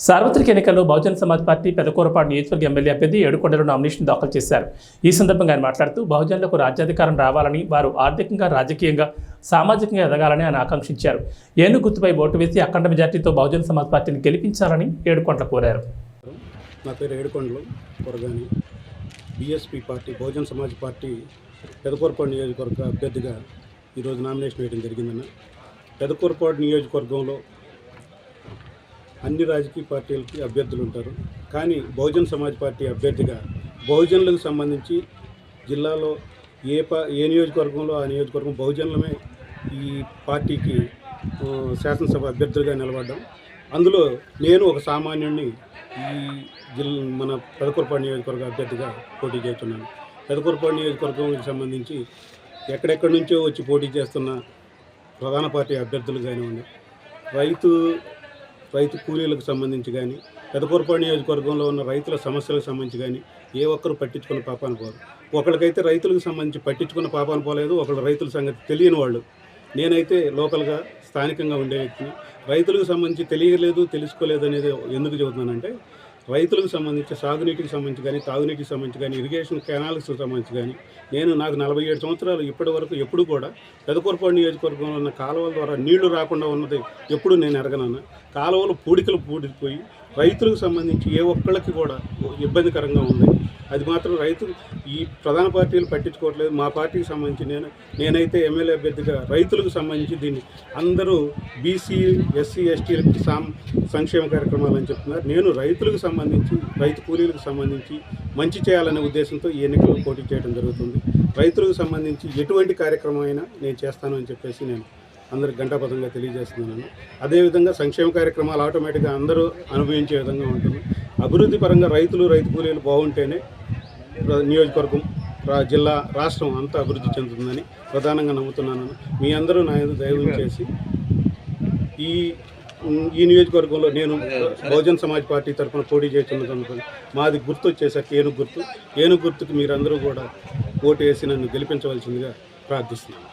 సార్వత్రిక ఎన్నికల్లో బహుజన సమాజ్ పార్టీ పెదకూరపాడు నియోజకవర్గ ఎమ్మెల్యే అభ్యర్థి ఏడుకొండలు నామినేషన్ దాఖలు చేశారు. ఈ సందర్భంగా ఆయన మాట్లాడుతూ బహుజనులకు రాజ్యాధికారం రావాలని, వారు ఆర్థికంగా, రాజకీయంగా, సామాజికంగా ఎదగాలని ఆయన ఆకాంక్షించారు. ఏనుగు గుర్తుపై ఓటు వేసి అఖండ మెజార్టీతో బహుజన సమాజ్ పార్టీని గెలిపించాలని ఏడుకొండలు కోరారు. నా పేరు ఏడుకొండలు కొరగాని. BSP party Bahujan Samaj party Pedakurapadu నియోజకవర్గ అభ్యర్థిగా ఈరోజు నామినేషన్ వేయడం జరిగిందన్న. పెదకూరపాడు నియోజకవర్గంలో అన్ని రాజకీయ పార్టీలకి అభ్యర్థులు ఉంటారు, కానీ బహుజన సమాజ్ పార్టీ అభ్యర్థిగా బహుజనులకు సంబంధించి జిల్లాలో ఏ నియోజకవర్గంలో ఆ నియోజకవర్గం బహుజనులమే ఈ పార్టీకి శాసనసభ అభ్యర్థులుగా నిలబడ్డాం. అందులో నేను ఒక సామాన్యుడిని మన పెదకూరపాడు నియోజకవర్గ అభ్యర్థిగా పోటీ చేస్తున్నాను. పెదకూరపాడు నియోజకవర్గంకి సంబంధించి ఎక్కడెక్కడి నుంచో వచ్చి పోటీ చేస్తున్న ప్రధాన పార్టీ అభ్యర్థులు కానివ్వండి, రైతు కూలీలకు సంబంధించి కానీ, పెదకూరపాడు నియోజకవర్గంలో ఉన్న రైతుల సమస్యలకు సంబంధించి కానీ ఏ ఒక్కరు పట్టించుకున్న పాపాన పోరు. ఒకరికైతే రైతులకు సంబంధించి పట్టించుకున్న పాపాన పోలేదు, ఒకళ్ళు రైతుల సంగతి తెలియని వాళ్ళు. నేనైతే లోకల్గా స్థానికంగా ఉండే వ్యక్తిని. రైతులకు సంబంధించి తెలియలేదు, తెలుసుకోలేదు అనేది ఎందుకు చెబుతున్నానంటే, రైతులకు సంబంధించి సాగునీటికి సంబంధించి కానీ, తాగునీటికి సంబంధించి కానీ, ఇరిగేషన్ కెనాల్స్కి సంబంధించి కానీ నాకు 47 సంవత్సరాలు ఇప్పటి వరకు ఎప్పుడు కూడా పెదకూరపాడు నియోజకవర్గంలో ఉన్న కాలువల ద్వారా నీళ్లు రాకుండా ఉన్నది ఎప్పుడు నేను ఎరగనన్నా. కాలువలు పూడిపోయి రైతులకు సంబంధించి ఏ ఒక్కళ్ళకి కూడా ఇబ్బందికరంగా ఉంది. అది మాత్రం ఈ ప్రధాన పార్టీలు పట్టించుకోవట్లేదు. మా పార్టీకి సంబంధించి నేనైతే ఎమ్మెల్యే అభ్యర్థిగా రైతులకు సంబంధించి దీన్ని అందరూ బీసీ, ఎస్సీ, ఎస్టీలకు సంక్షేమ కార్యక్రమాలు అని చెప్తున్నారు. నేను రైతులకు సంబంధించి, రైతు కూలీలకు సంబంధించి మంచి చేయాలనే ఉద్దేశంతో ఈ ఎన్నికల్లో పోటీ చేయడం జరుగుతుంది. రైతులకు సంబంధించి ఎటువంటి కార్యక్రమం అయినా నేను చేస్తాను అని చెప్పేసి నేను అందరికి గంటాపదంగా తెలియజేస్తున్నాను. అదేవిధంగా సంక్షేమ కార్యక్రమాలు ఆటోమేటిక్గా అందరూ అనుభవించే విధంగా ఉంటుంది. అభివృద్ధి పరంగా రైతు కూలీలు బాగుంటేనే నియోజకవర్గం, జిల్లా, రాష్ట్రం అంతా అభివృద్ధి చెందుతుందని ప్రధానంగా నమ్ముతున్నాను. మీ అందరూ నా మీద దయచేసి చేసి ఈ నియోజకవర్గంలో నేను బహుజన సమాజ్ పార్టీ తరఫున పోటీ చేస్తున్నది. మాది గుర్తు వచ్చేసరికి ఏనుగు గుర్తుకు మీరందరూ కూడా ఓటు వేసి నన్ను గెలిపించవలసిందిగా ప్రార్థిస్తున్నాను.